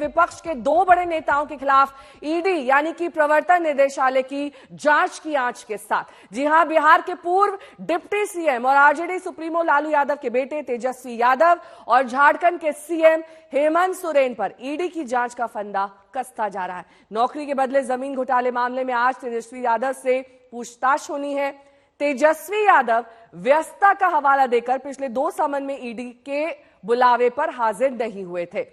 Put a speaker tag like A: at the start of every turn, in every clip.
A: विपक्ष के दो बड़े नेताओं के खिलाफ ईडी यानी कि प्रवर्तन निदेशालय की जांच की आंच के साथ। जी हां, बिहार के पूर्व डिप्टी सीएम और आरजेडी सुप्रीमो लालू यादव के बेटे तेजस्वी यादव और झारखंड के सीएम हेमंत सोरेन पर ईडी की जांच का फंदा कसता जा रहा है। नौकरी के बदले जमीन घोटाले मामले में आज तेजस्वी यादव से पूछताछ होनी है। तेजस्वी यादव व्यस्तता का हवाला देकर पिछले 2 समन में ईडी के बुलावे पर हाजिर नहीं हुए थे।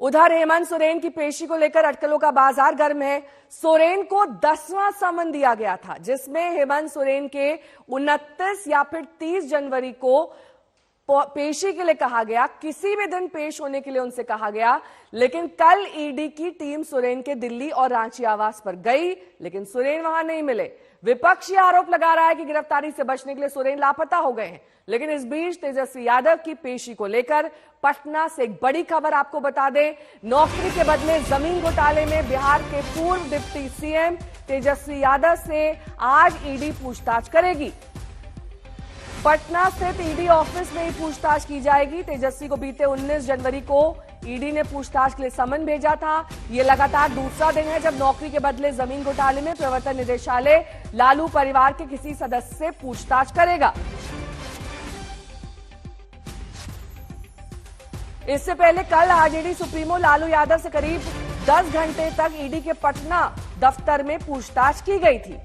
A: उधर हेमंत सोरेन की पेशी को लेकर अटकलों का बाजार गर्म है। सोरेन को 10वां समन दिया गया था, जिसमें हेमंत सोरेन के 29 या फिर 30 जनवरी को पेशी के लिए कहा गया, किसी भी दिन पेश होने के लिए उनसे कहा गया। लेकिन कल ईडी की टीम सोरेन के दिल्ली और रांची आवास पर गई, लेकिन सोरेन वहां नहीं मिले। विपक्ष ये आरोप लगा रहा है कि गिरफ्तारी से बचने के लिए सोरेन लापता हो गए हैं। लेकिन इस बीच तेजस्वी यादव की पेशी को लेकर पटना से एक बड़ी खबर आपको बता दें। नौकरी के बदले जमीन घोटाले में बिहार के पूर्व डिप्टी सीएम तेजस्वी यादव से आज ईडी पूछताछ करेगी। पटना स्थित ईडी ऑफिस में ही पूछताछ की जाएगी। तेजस्वी को बीते 19 जनवरी को ईडी ने पूछताछ के लिए समन भेजा था। यह लगातार दूसरा दिन है जब नौकरी के बदले जमीन घोटाले में प्रवर्तन निदेशालय लालू परिवार के किसी सदस्य से पूछताछ करेगा। इससे पहले कल आरजेडी सुप्रीमो लालू यादव से करीब 10 घंटे तक ईडी के पटना दफ्तर में पूछताछ की गई थी।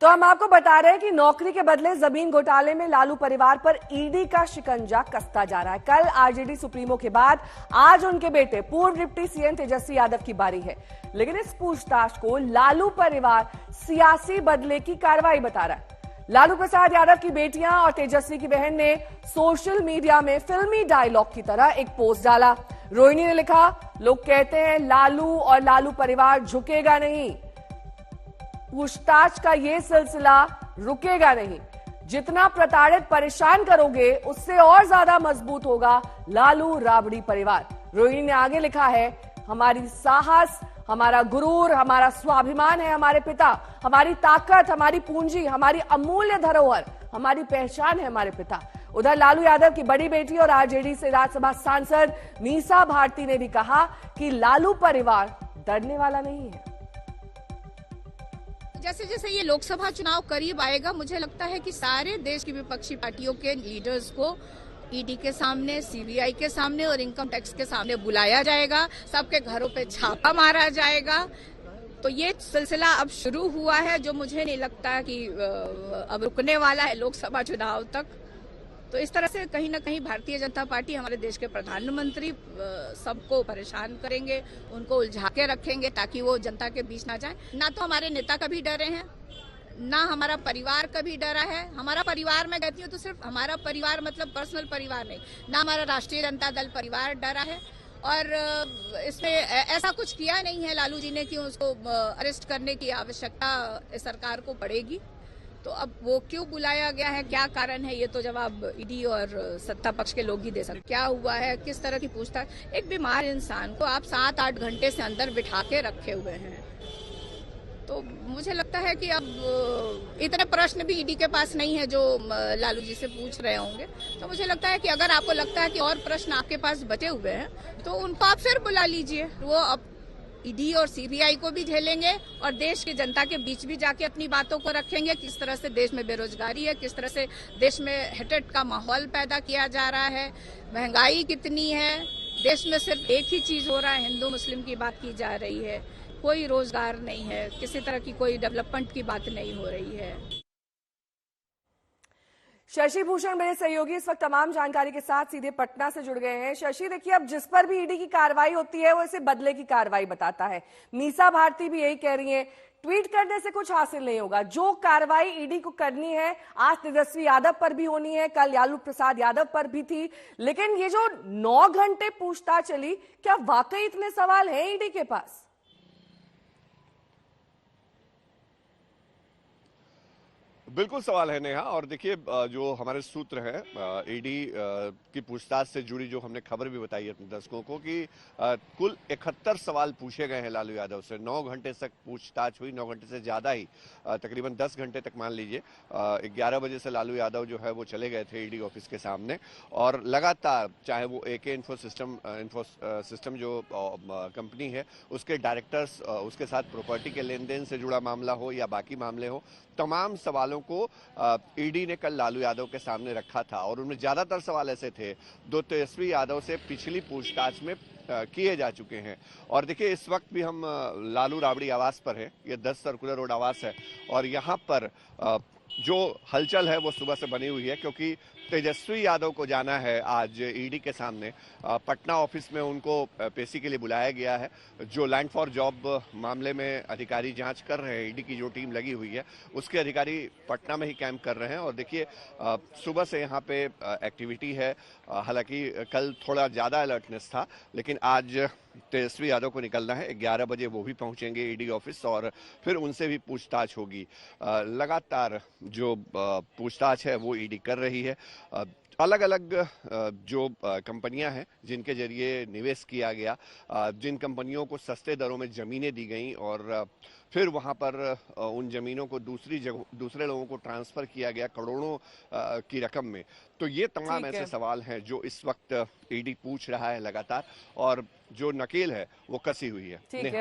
A: तो हम आपको बता रहे हैं कि नौकरी के बदले जमीन घोटाले में लालू परिवार पर ईडी का शिकंजा कसता जा रहा है। कल आरजेडी सुप्रीमो के बाद आज उनके बेटे पूर्व डिप्टी सीएम तेजस्वी यादव की बारी है। लेकिन इस पूछताछ को लालू परिवार सियासी बदले की कार्रवाई बता रहा है। लालू प्रसाद यादव की बेटियां और तेजस्वी की बहन ने सोशल मीडिया में फिल्मी डायलॉग की तरह एक पोस्ट डाला। रोहिणी ने लिखा, लोग कहते हैं लालू और लालू परिवार झुकेगा नहीं, पूछताछ का ये सिलसिला रुकेगा नहीं, जितना प्रताड़ित परेशान करोगे उससे और ज्यादा मजबूत होगा लालू राबड़ी परिवार। रोहिणी ने आगे लिखा है, हमारी साहस, हमारा गुरूर, हमारा स्वाभिमान है हमारे पिता, हमारी ताकत, हमारी पूंजी, हमारी अमूल्य धरोहर, हमारी पहचान है हमारे पिता। उधर लालू यादव की बड़ी बेटी और आरजेडी से राज्यसभा सांसद मीसा भारती ने भी कहा कि लालू परिवार डरने वाला नहीं है।
B: जैसे जैसे ये लोकसभा चुनाव करीब आएगा, मुझे लगता है कि सारे देश की विपक्षी पार्टियों के लीडर्स को ईडी के सामने, सीबीआई के सामने और इनकम टैक्स के सामने बुलाया जाएगा, सबके घरों पे छापा मारा जाएगा। तो ये सिलसिला अब शुरू हुआ है, जो मुझे नहीं लगता कि अब रुकने वाला है लोकसभा चुनाव तक। तो इस तरह से कहीं ना कहीं भारतीय जनता पार्टी, हमारे देश के प्रधानमंत्री सबको परेशान करेंगे, उनको उलझा के रखेंगे ताकि वो जनता के बीच ना जाए। ना तो हमारे नेता कभी डरे हैं, ना हमारा परिवार कभी डरा है। हमारा परिवार में कहती हूँ तो सिर्फ हमारा परिवार मतलब पर्सनल परिवार नहीं, ना हमारा राष्ट्रीय जनता दल परिवार डरा है। और इसमें ऐसा कुछ किया नहीं है लालू जी ने कि उसको अरेस्ट करने की आवश्यकता सरकार को पड़ेगी। तो अब वो क्यों बुलाया गया है, क्या कारण है, ये तो जवाब ईडी और सत्ता पक्ष के लोग ही दे सकते। क्या हुआ है, किस तरह की पूछताछ। एक बीमार इंसान को आप 7-8 घंटे से अंदर बिठा के रखे हुए हैं। तो मुझे लगता है कि अब इतने प्रश्न भी ईडी के पास नहीं है जो लालू जी से पूछ रहे होंगे। तो मुझे लगता है कि अगर आपको लगता है कि और प्रश्न आपके पास बचे हुए हैं तो उनको आप फिर बुला लीजिए। वो अब ईडी और सीबीआई को भी झेलेंगे और देश की जनता के बीच भी जाके अपनी बातों को रखेंगे। किस तरह से देश में बेरोजगारी है, किस तरह से देश में हेटेट का माहौल पैदा किया जा रहा है, महंगाई कितनी है, देश में सिर्फ एक ही चीज हो रहा है, हिंदू मुस्लिम की बात की जा रही है, कोई रोजगार नहीं है, किसी तरह की कोई डेवलपमेंट की बात नहीं हो रही है।
A: शशि भूषण मेरे सहयोगी इस वक्त तमाम जानकारी के साथ सीधे पटना से जुड़ गए हैं। शशि, देखिए, अब जिस पर भी ईडी की कार्रवाई होती है वो इसे बदले की कार्रवाई बताता है। मीसा भारती भी यही कह रही हैं, ट्वीट करने से कुछ हासिल नहीं होगा। जो कार्रवाई ईडी को करनी है, आज तेजस्वी यादव पर भी होनी है, कल लालू प्रसाद यादव पर भी थी। लेकिन ये जो 9 घंटे पूछताछ चली, क्या वाकई इतने सवाल हैं ईडी के पास?
C: बिल्कुल सवाल है नेहा। और देखिए जो हमारे सूत्र हैं ईडी की पूछताछ से जुड़ी जो हमने खबर भी बताई है अपने दर्शकों को कि कुल 71 सवाल पूछे गए हैं लालू यादव से। 9 घंटे तक पूछताछ हुई, 9 घंटे से ज्यादा ही, तकरीबन 10 घंटे तक मान लीजिए। 11 बजे से लालू यादव जो है वो चले गए थे ईडी ऑफिस के सामने, और लगातार चाहे वो एके इन्फो सिस्टम जो कंपनी है उसके डायरेक्टर्स, उसके साथ प्रॉपर्टी के लेन देन से जुड़ा मामला हो या बाकी मामले हो, तमाम सवालों को ईडी ने कल लालू यादव के सामने रखा था। और उनमें ज्यादातर सवाल ऐसे थे जो तेजस्वी यादव से पिछली पूछताछ में किए जा चुके हैं। और देखिए इस वक्त भी हम लालू राबड़ी आवास पर हैं, ये 10 सर्कुलर रोड आवास है, और यहाँ पर जो हलचल है वो सुबह से बनी हुई है, क्योंकि तेजस्वी यादव को जाना है आज ईडी के सामने। पटना ऑफिस में उनको पेशी के लिए बुलाया गया है। जो लैंड फॉर जॉब मामले में अधिकारी जांच कर रहे हैं, ईडी की जो टीम लगी हुई है उसके अधिकारी पटना में ही कैंप कर रहे हैं। और देखिए सुबह से यहाँ पे एक्टिविटी है। हालांकि कल थोड़ा ज़्यादा अलर्टनेस था, लेकिन आज तेजस्वी यादव को निकलना है। 11 बजे वो भी पहुंचेंगे ईडी ऑफिस और फिर उनसे भी पूछताछ होगी। लगातार जो पूछताछ है वो ईडी कर रही है। अलग अलग जो कंपनियां हैं जिनके जरिए निवेश किया गया, जिन कंपनियों को सस्ते दरों में जमीनें दी गई और फिर वहां पर उन जमीनों को दूसरे लोगों को ट्रांसफर किया गया करोड़ों की रकम में, तो ये तमाम ऐसे सवाल हैं जो इस वक्त ईडी पूछ रहा है लगातार, और जो नकेल है वो कसी हुई है।